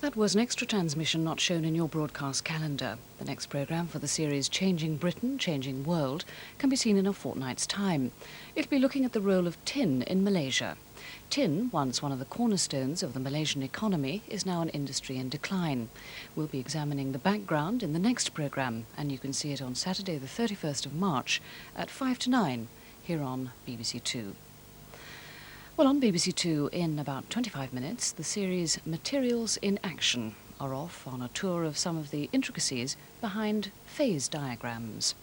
That was an extra transmission not shown in your broadcast calendar. The next programme for the series Changing Britain, Changing World can be seen in a fortnight's time. It'll be looking at the role of tin in Malaysia. Tin, once one of the cornerstones of the Malaysian economy, is now an industry in decline. We'll be examining the background in the next programme, and you can see it on Saturday the 31st of March at 5 to 9 here on BBC2. Well, on BBC2, in about 25 minutes, the series Materials in Action are off on a tour of some of the intricacies behind phase diagrams.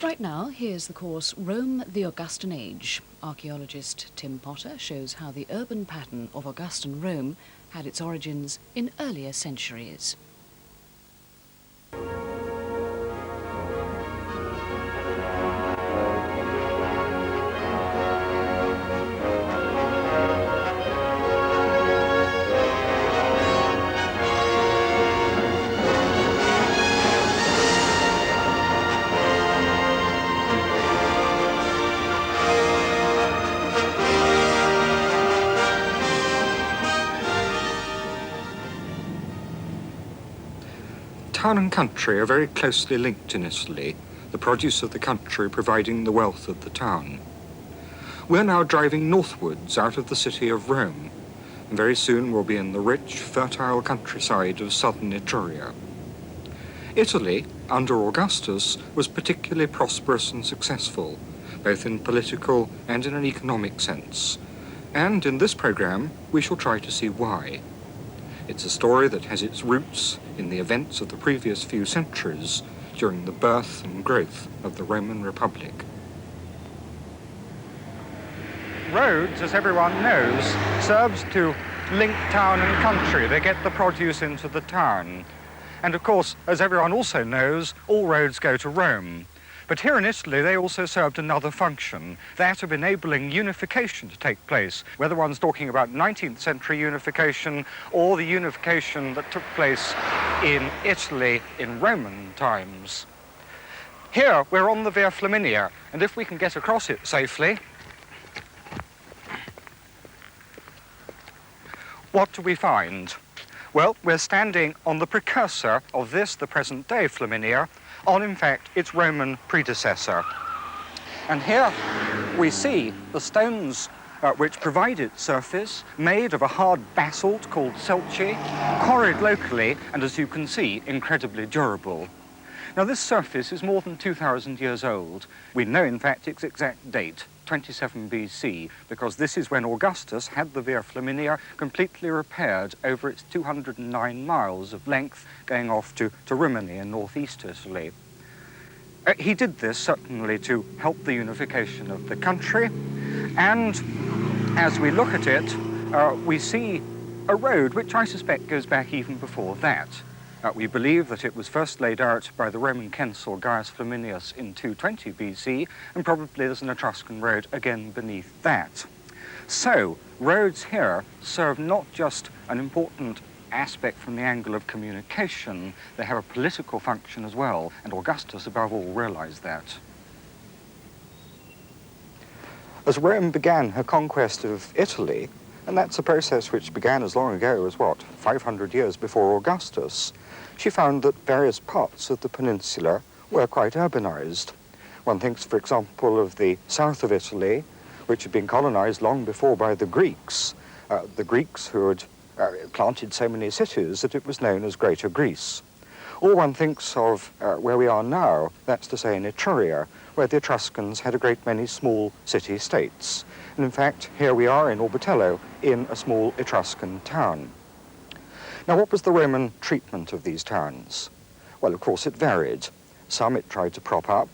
Right now, here's the course Rome, the Augustan Age. Archaeologist Tim Potter shows how the urban pattern of Augustan Rome had its origins in earlier centuries. Town and country are very closely linked in Italy, the produce of the country providing the wealth of the town. We're now driving northwards out of the city of Rome, and very soon we'll be in the rich, fertile countryside of southern Etruria. Italy, under Augustus, was particularly prosperous and successful, both in political and in an economic sense. And in this programme, we shall try to see why. It's a story that has its roots in the events of the previous few centuries during the birth and growth of the Roman Republic. Roads, as everyone knows, serves to link town and country. They get the produce into the town. And of course, as everyone also knows, all roads go to Rome. But here in Italy, they also served another function, that of enabling unification to take place, whether one's talking about 19th century unification or the unification that took place in Italy in Roman times. Here, we're on the Via Flaminia, and if we can get across it safely, what do we find? Well, we're standing on the precursor of this, the present-day Flaminia, on, in fact, its Roman predecessor. And here we see the stones which provide its surface, made of a hard basalt called selce, quarried locally, and as you can see, incredibly durable. Now, this surface is more than 2,000 years old. We know, in fact, its exact date, 27 BC, because this is when Augustus had the Via Flaminia completely repaired over its 209 miles of length going off to Rimini in northeast Italy. He did this certainly to help the unification of the country, and as we look at it, we see a road which I suspect goes back even before that. We believe that it was first laid out by the Roman consul Gaius Flaminius in 220 BC, and probably there's an Etruscan road again beneath that. So, roads here serve not just an important aspect from the angle of communication, they have a political function as well, and Augustus above all realized that. As Rome began her conquest of Italy, and that's a process which began as long ago as, 500 years before Augustus, she found that various parts of the peninsula were quite urbanized. One thinks, for example, of the south of Italy, which had been colonized long before by the Greeks who had planted so many cities that it was known as Greater Greece. Or one thinks of where we are now, that's to say in Etruria, where the Etruscans had a great many small city-states. And in fact, here we are in Orbetello, in a small Etruscan town. Now, what was the Roman treatment of these towns? Well, of course, it varied. Some it tried to prop up,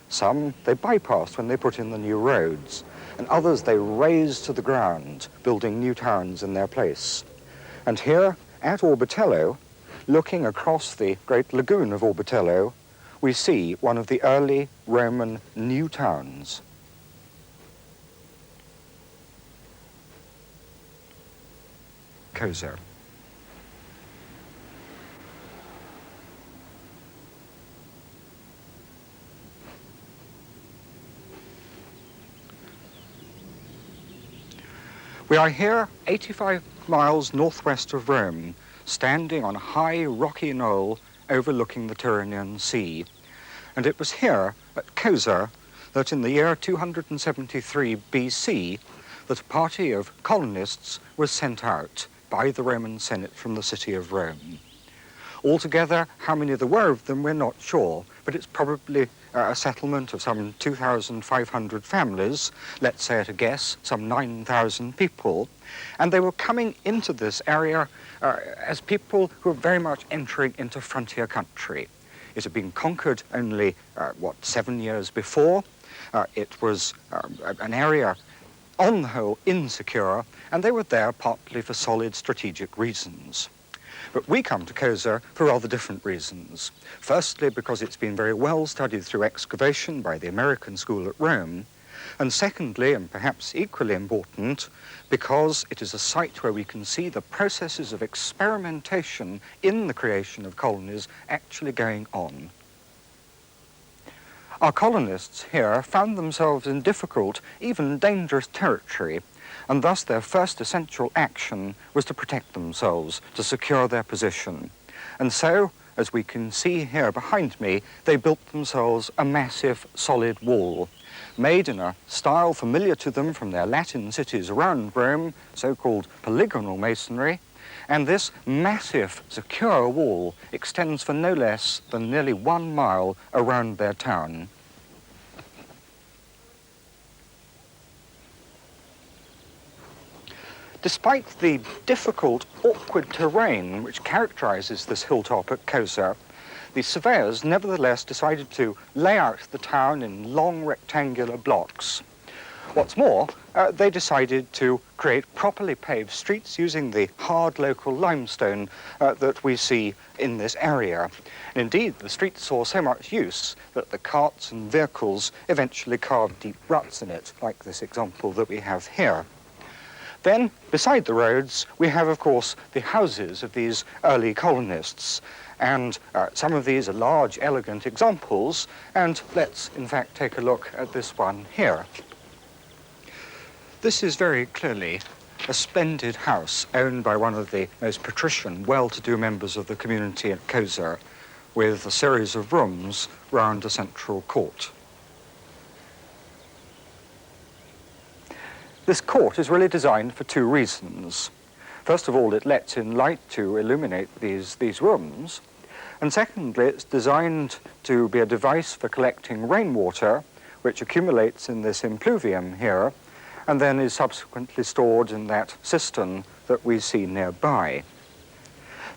some they bypassed when they put in the new roads, and others they razed to the ground, building new towns in their place. And here, at Orbetello, looking across the great lagoon of Orbetello, we see one of the early Roman new towns. Cosa. We are here 85 miles northwest of Rome, standing on a high rocky knoll overlooking the Tyrrhenian Sea. And it was here, at Cosa, that in the year 273 BC, that a party of colonists was sent out by the Roman Senate from the city of Rome. Altogether, how many there were of them, we're not sure, but it's probably a settlement of some 2,500 families, let's say at a guess, some 9,000 people. And they were coming into this area as people who were very much entering into frontier country. It had been conquered only, 7 years before. It was an area, on the whole, insecure, and they were there partly for solid strategic reasons. But we come to Cosa for rather different reasons. Firstly, because it's been very well studied through excavation by the American School at Rome. And secondly, and perhaps equally important, because it is a site where we can see the processes of experimentation in the creation of colonies actually going on. Our colonists here found themselves in difficult, even dangerous territory, and thus their first essential action was to protect themselves, to secure their position. And so, as we can see here behind me, they built themselves a massive solid wall, made in a style familiar to them from their Latin cities around Rome, so-called polygonal masonry, and this massive, secure wall extends for no less than nearly 1 mile around their town. Despite the difficult, awkward terrain which characterizes this hilltop at Cosa, the surveyors nevertheless decided to lay out the town in long rectangular blocks. What's more, they decided to create properly paved streets using the hard local limestone that we see in this area. And indeed, the streets saw so much use that the carts and vehicles eventually carved deep ruts in it, like this example that we have here. Then, beside the roads, we have, of course, the houses of these early colonists. And some of these are large, elegant examples. And let's, in fact, take a look at this one here. This is very clearly a splendid house owned by one of the most patrician, well-to-do members of the community at Cosa, with a series of rooms round a central court. This court is really designed for 2 reasons. First of all, it lets in light to illuminate these rooms. And secondly, it's designed to be a device for collecting rainwater, which accumulates in this impluvium here, and then is subsequently stored in that cistern that we see nearby.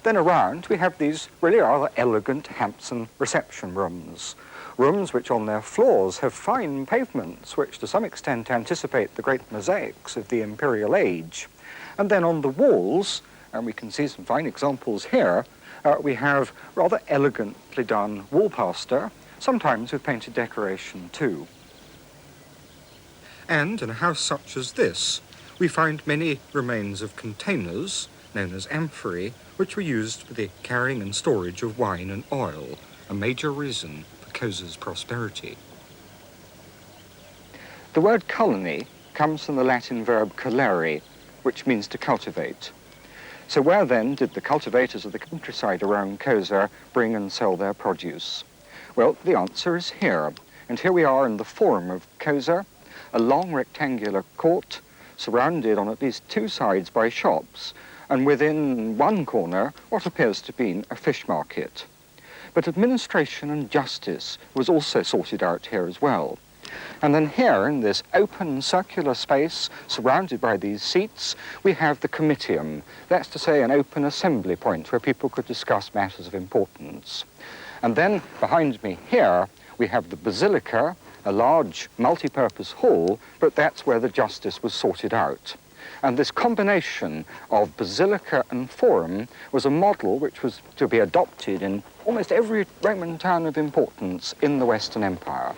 Then around, we have these really rather elegant Hampson reception rooms. Rooms which on their floors have fine pavements which to some extent anticipate the great mosaics of the imperial age. And then on the walls, and we can see some fine examples here, we have rather elegantly done wallplaster, sometimes with painted decoration too. And in a house such as this, we find many remains of containers, known as amphorae, which were used for the carrying and storage of wine and oil, a major reason Cosa's prosperity. The word colony comes from the Latin verb colere, which means to cultivate. So where then did the cultivators of the countryside around Cosa bring and sell their produce? Well, the answer is here. And here we are in the forum of Cosa, a long rectangular court surrounded on at least 2 sides by shops, and within one corner what appears to be a fish market. But administration and justice was also sorted out here as well. And then here, in this open circular space surrounded by these seats, we have the comitium. That's to say, an open assembly point where people could discuss matters of importance. And then behind me here, we have the basilica, a large multi-purpose hall, but that's where the justice was sorted out. And this combination of basilica and forum was a model which was to be adopted in almost every Roman town of importance in the Western Empire.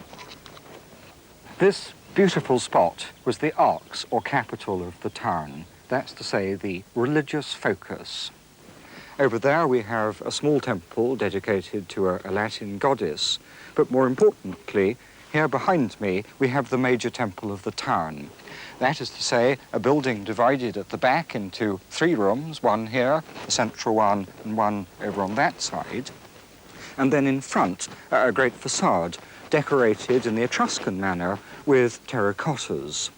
This beautiful spot was the arx, or capital of the town. That's to say, the religious focus. Over there we have a small temple dedicated to a Latin goddess, but more importantly, here behind me we have the major temple of the town. That is to say, a building divided at the back into 3 rooms, one here, a central one, and one over on that side. And then in front, a great facade, decorated in the Etruscan manner with terracottas.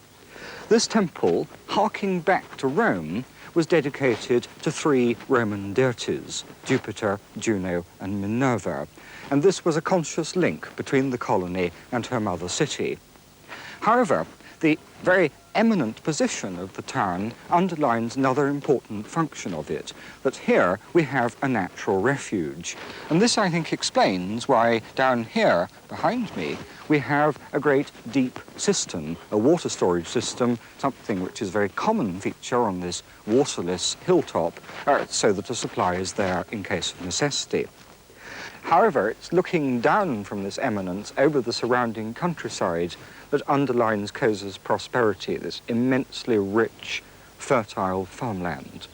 This temple, harking back to Rome, was dedicated to 3 Roman deities, Jupiter, Juno, and Minerva, and this was a conscious link between the colony and her mother city. However, the very eminent position of the town underlines another important function of it, that here we have a natural refuge. And this, I think, explains why down here behind me we have a great deep cistern, a water storage system, something which is a very common feature on this waterless hilltop, so that a supply is there in case of necessity. However, it's looking down from this eminence over the surrounding countryside that underlines Cosa's prosperity, this immensely rich, fertile farmland.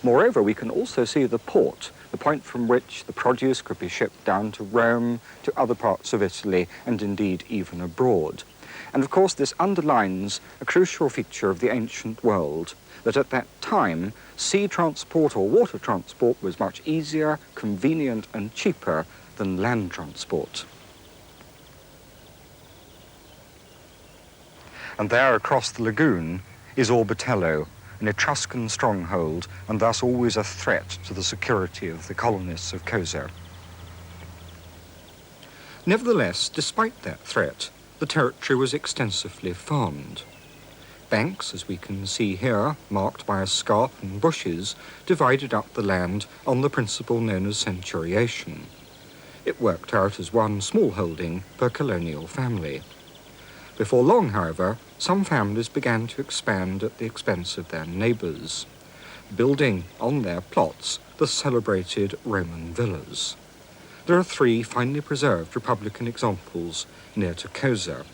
Moreover, we can also see the port, the point from which the produce could be shipped down to Rome, to other parts of Italy, and indeed even abroad. And of course, this underlines a crucial feature of the ancient world, that at that time, sea transport or water transport was much easier, convenient, and cheaper than land transport. And there across the lagoon is Orbetello, an Etruscan stronghold, and thus always a threat to the security of the colonists of Cosa. Nevertheless, despite that threat, the territory was extensively farmed. Banks, as we can see here, marked by a scarp and bushes, divided up the land on the principle known as centuriation. It worked out as one small holding per colonial family. Before long, however, some families began to expand at the expense of their neighbours, building on their plots the celebrated Roman villas. There are 3 finely preserved Republican examples near to Cosa.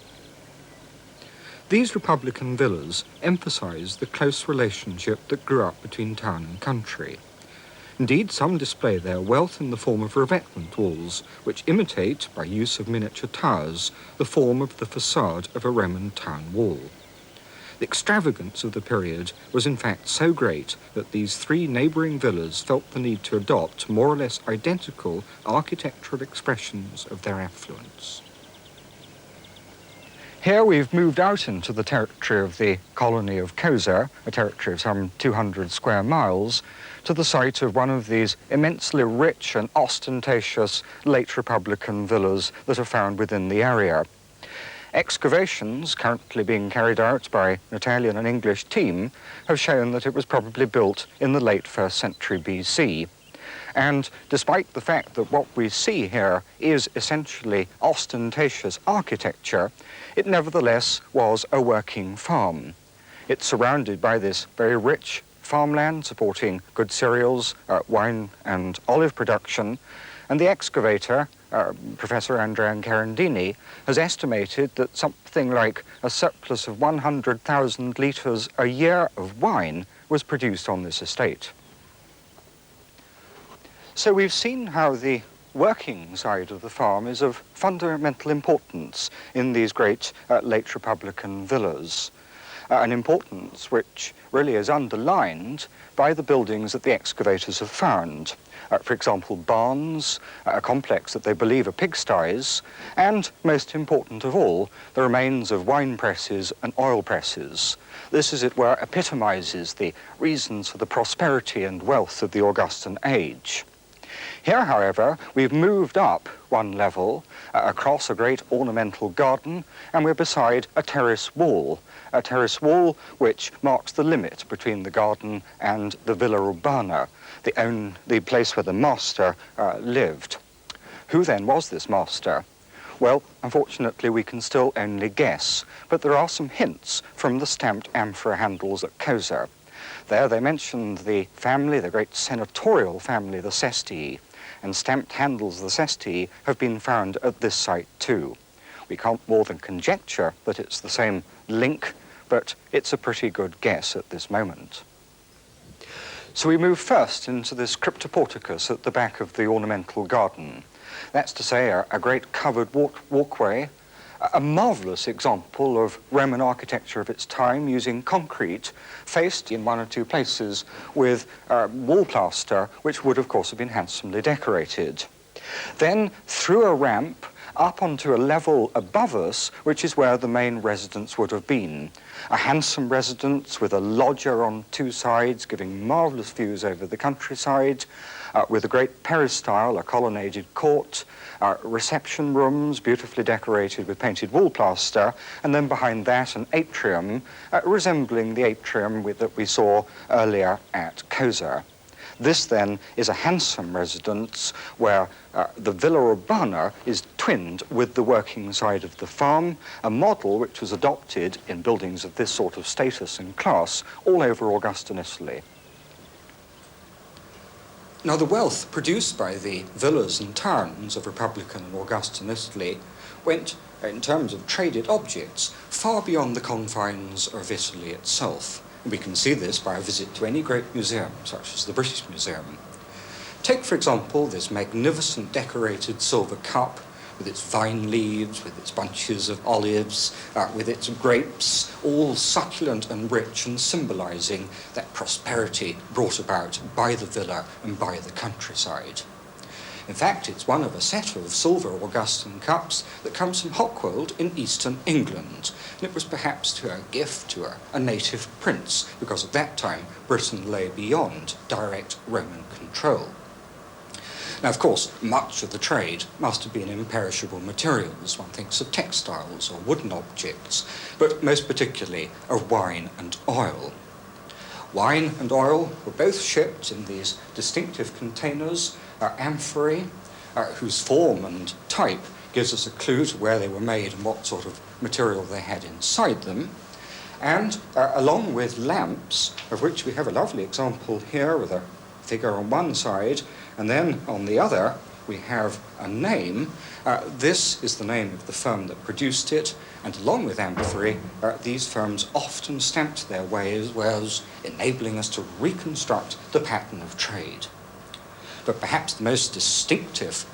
These Republican villas emphasize the close relationship that grew up between town and country. Indeed, some display their wealth in the form of revetment walls, which imitate, by use of miniature towers, the form of the facade of a Roman town wall. The extravagance of the period was in fact so great that these 3 neighbouring villas felt the need to adopt more or less identical architectural expressions of their affluence. Here we've moved out into the territory of the colony of Cosa, a territory of some 200 square miles, to the site of one of these immensely rich and ostentatious late Republican villas that are found within the area. Excavations currently being carried out by an Italian and English team have shown that it was probably built in the late 1st century BC. And despite the fact that what we see here is essentially ostentatious architecture, it nevertheless was a working farm. It's surrounded by this very rich farmland supporting good cereals, wine and olive production, and the excavator, Professor Andrea Carandini, has estimated that something like a surplus of 100,000 litres a year of wine was produced on this estate. So we've seen how the working side of the farm is of fundamental importance in these great late Republican villas, an importance which really is underlined by the buildings that the excavators have found. For example, barns, a complex that they believe are pigsties, and, most important of all, the remains of wine presses and oil presses. This, as it were, epitomizes the reasons for the prosperity and wealth of the Augustan age. Here, however, we've moved up one level across a great ornamental garden, and we're beside a terrace wall which marks the limit between the garden and the Villa Urbana, the place where the master lived. Who then was this master? Well, unfortunately, we can still only guess, but there are some hints from the stamped amphora handles at Cosa. There they mentioned the family, the great senatorial family, the Sestii, and stamped handles of the Sestii have been found at this site too. We can't more than conjecture that it's the same link, but it's a pretty good guess at this moment. So we move first into this cryptoporticus at the back of the ornamental garden. That's to say, a great covered walkway, a marvellous example of Roman architecture of its time using concrete, faced in one or two places with wall plaster, which would, of course, have been handsomely decorated. Then, through a ramp, up onto a level above us, which is where the main residence would have been. A handsome residence with a loggia on two sides, giving marvellous views over the countryside, with a great peristyle, a colonnaded court, reception rooms, beautifully decorated with painted wall plaster, and then behind that an atrium, resembling the atrium that we saw earlier at Cosa. This, then, is a handsome residence where the Villa Urbana is twinned with the working side of the farm, a model which was adopted in buildings of this sort of status and class all over Augustan Italy. Now, the wealth produced by the villas and towns of Republican and Augustan Italy went, in terms of traded objects, far beyond the confines of Italy itself. We can see this by a visit to any great museum, such as the British Museum. Take, for example, this magnificent decorated silver cup with its vine leaves, with its bunches of olives, with its grapes, all succulent and rich and symbolising that prosperity brought about by the villa and by the countryside. In fact, it's one of a set of silver Augustan cups that comes from Hockwold in eastern England. And it was perhaps a gift to a native prince, because at that time Britain lay beyond direct Roman control. Now, of course, much of the trade must have been imperishable materials. One thinks of textiles or wooden objects, but most particularly of wine and oil. Wine and oil were both shipped in these distinctive containers, amphorae, whose form and type gives us a clue to where they were made and what sort of material they had inside them. And along with lamps, of which we have a lovely example here with a figure on one side, and then on the other we have a name. This is the name of the firm that produced it, and along with amphorae, these firms often stamped their wares, enabling us to reconstruct the pattern of trade. But perhaps the most distinctive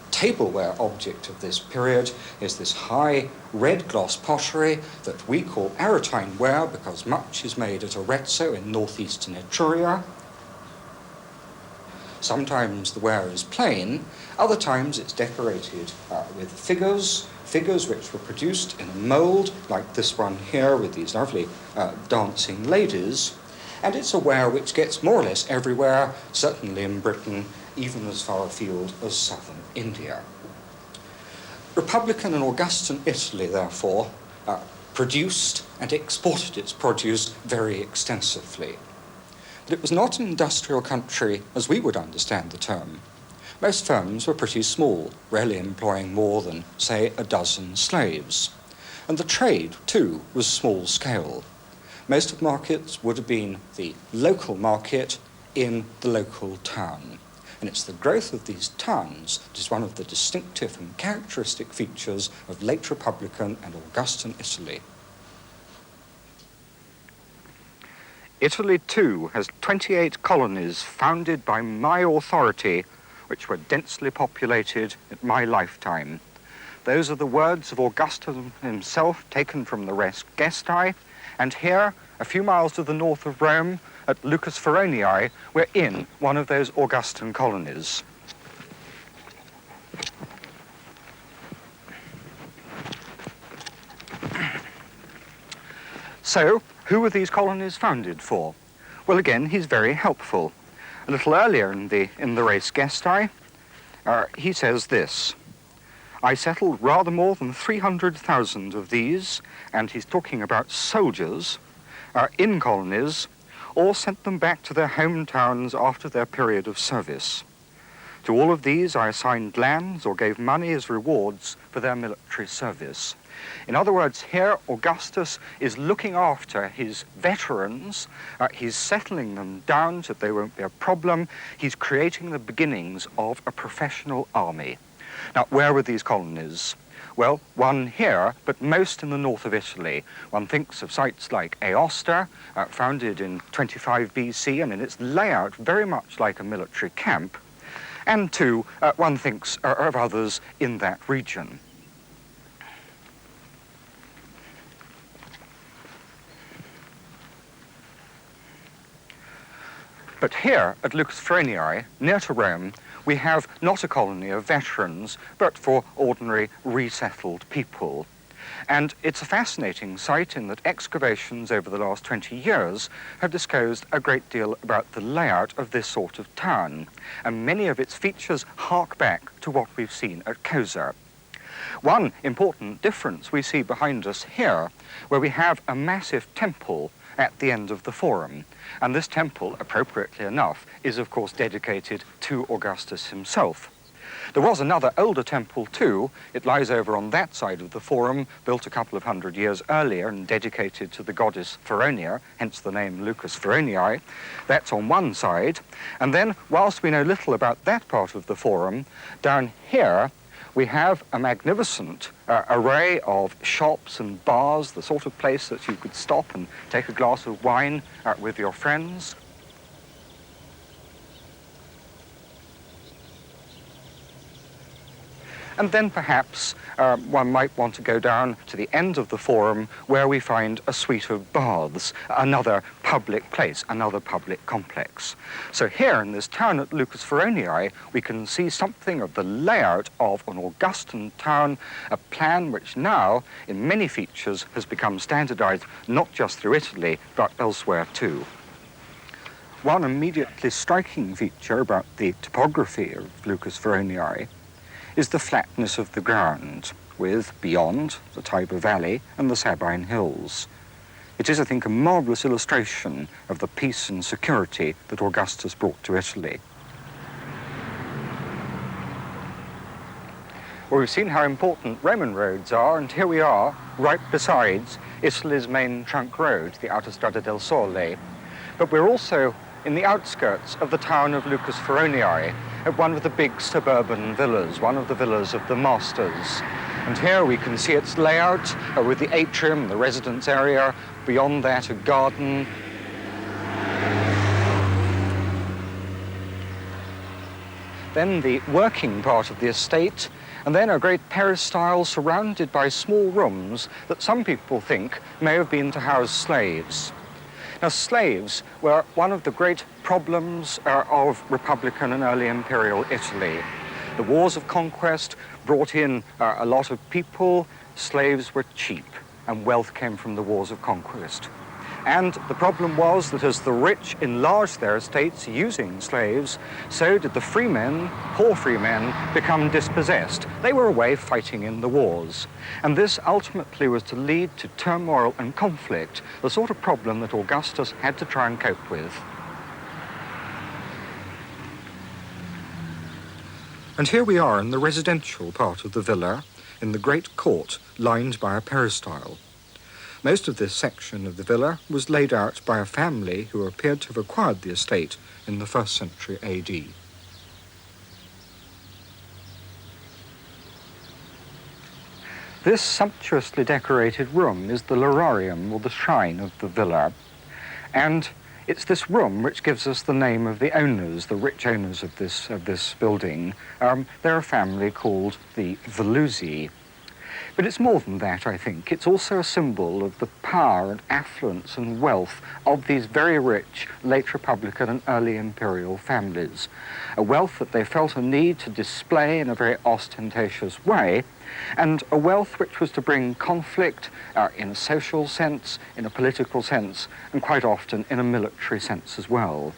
tableware object of this period is this high red gloss pottery that we call Aretine ware, because much is made at Arezzo in northeastern Etruria. Sometimes the ware is plain, other times it's decorated with figures which were produced in a mould, like this one here with these lovely dancing ladies. And it's a ware which gets more or less everywhere, certainly in Britain, even as far afield as southern India. Republican and Augustan Italy, therefore, produced and exported its produce very extensively. But it was not an industrial country as we would understand the term. Most firms were pretty small, rarely employing more than, say, a dozen slaves. And the trade, too, was small scale. Most of markets would have been the local market in the local town. And it's the growth of these towns that is one of the distinctive and characteristic features of late Republican and Augustan Italy. Italy, too, has 28 colonies founded by my authority, which were densely populated at my lifetime. Those are the words of Augustus himself, taken from the Res Gestae, and here, a few miles to the north of Rome, at Lucus Feronii, we're in one of those Augustan colonies. So, who were these colonies founded for? Well, again, he's very helpful. A little earlier in the Res Gestae, he says this: I settled rather more than 300,000 of these, and he's talking about soldiers, in colonies, or sent them back to their hometowns after their period of service. To all of these I assigned lands or gave money as rewards for their military service. In other words, here Augustus is looking after his veterans, he's settling them down so that they won't be a problem, he's creating the beginnings of a professional army. Now, where were these colonies? Well, one here, but most in the north of Italy. One thinks of sites like Aosta, founded in 25 BC, and in its layout very much like a military camp. And two, one thinks of others in that region. But here at Lucus Feronii, near to Rome, we have not a colony of veterans, but for ordinary resettled people. And it's a fascinating site in that excavations over the last 20 years have disclosed a great deal about the layout of this sort of town, and many of its features hark back to what we've seen at Cosa. One important difference we see behind us here, where we have a massive temple at the end of the forum. And this temple, appropriately enough, is of course dedicated to Augustus himself. There was another older temple too. It lies over on that side of the forum, built a couple of hundred years earlier and dedicated to the goddess Feronia, hence the name Lucus Feronii. That's on one side. And then, whilst we know little about that part of the forum, down here we have a magnificent array of shops and bars, the sort of place that you could stop and take a glass of wine with your friends. And then perhaps one might want to go down to the end of the forum where we find a suite of baths, another public place, another public complex. So here in this town at Lucus Feronii, we can see something of the layout of an Augustan town, a plan which now, in many features, has become standardized not just through Italy, but elsewhere too. One immediately striking feature about the topography of Lucus Feronii is the flatness of the ground, with, beyond, the Tiber Valley and the Sabine Hills. It is, I think, a marvellous illustration of the peace and security that Augustus brought to Italy. Well, we've seen how important Roman roads are, and here we are, right beside Italy's main trunk road, the Autostrada del Sole. But we're also in the outskirts of the town of Lucus Feronii, at one of the big suburban villas, one of the villas of the masters. And here we can see its layout with the atrium, the residence area, beyond that a garden. Then the working part of the estate, and then a great peristyle surrounded by small rooms that some people think may have been to house slaves. Now, slaves were one of the great problems of Republican and early imperial Italy. The wars of conquest brought in a lot of people. Slaves were cheap, and wealth came from the wars of conquest. And the problem was that as the rich enlarged their estates using slaves, so did the freemen, poor freemen, become dispossessed. They were away fighting in the wars. And this ultimately was to lead to turmoil and conflict, the sort of problem that Augustus had to try and cope with. And here we are in the residential part of the villa, in the great court lined by a peristyle. Most of this section of the villa was laid out by a family who appeared to have acquired the estate in the 1st century AD. This sumptuously decorated room is the lararium, or the shrine of the villa, and it's this room which gives us the name of the owners, the rich owners of this building. They're a family called the Veluzzi. But it's more than that, I think. It's also a symbol of the power and affluence and wealth of these very rich late Republican and early imperial families. A wealth that they felt a need to display in a very ostentatious way, and a wealth which was to bring conflict in a social sense, in a political sense, and quite often in a military sense as well.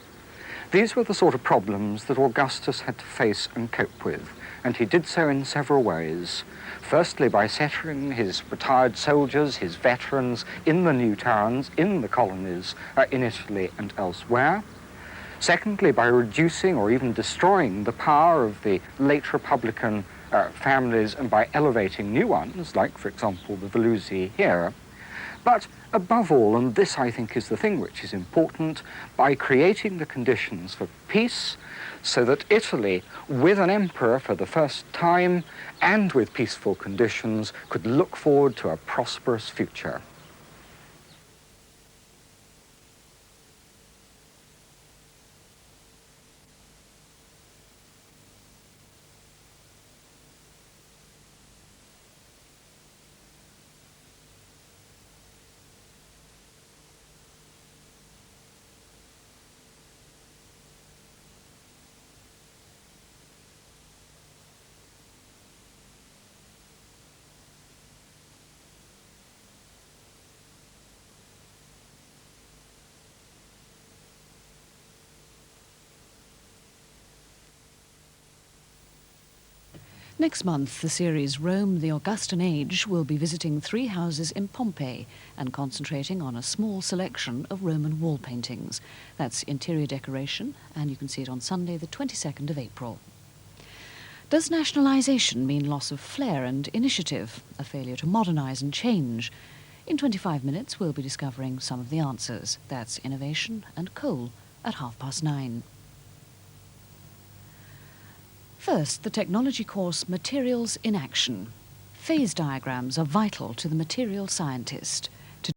These were the sort of problems that Augustus had to face and cope with, and he did so in several ways. Firstly, by settling his retired soldiers, his veterans, in the new towns, in the colonies, in Italy and elsewhere. Secondly, by reducing or even destroying the power of the late Republican families and by elevating new ones, like, for example, the Veluzzi here. But above all, and this I think is the thing which is important, by creating the conditions for peace, so that Italy, with an emperor for the first time and with peaceful conditions, could look forward to a prosperous future. Next month, the series Rome, the Augustan Age will be visiting 3 houses in Pompeii and concentrating on a small selection of Roman wall paintings. That's interior decoration, and you can see it on Sunday, the 22nd of April. Does nationalisation mean loss of flair and initiative, a failure to modernise and change? In 25 minutes, we'll be discovering some of the answers. That's innovation and coal at 9:30. First, the technology course Materials in Action. Phase diagrams are vital to the material scientist.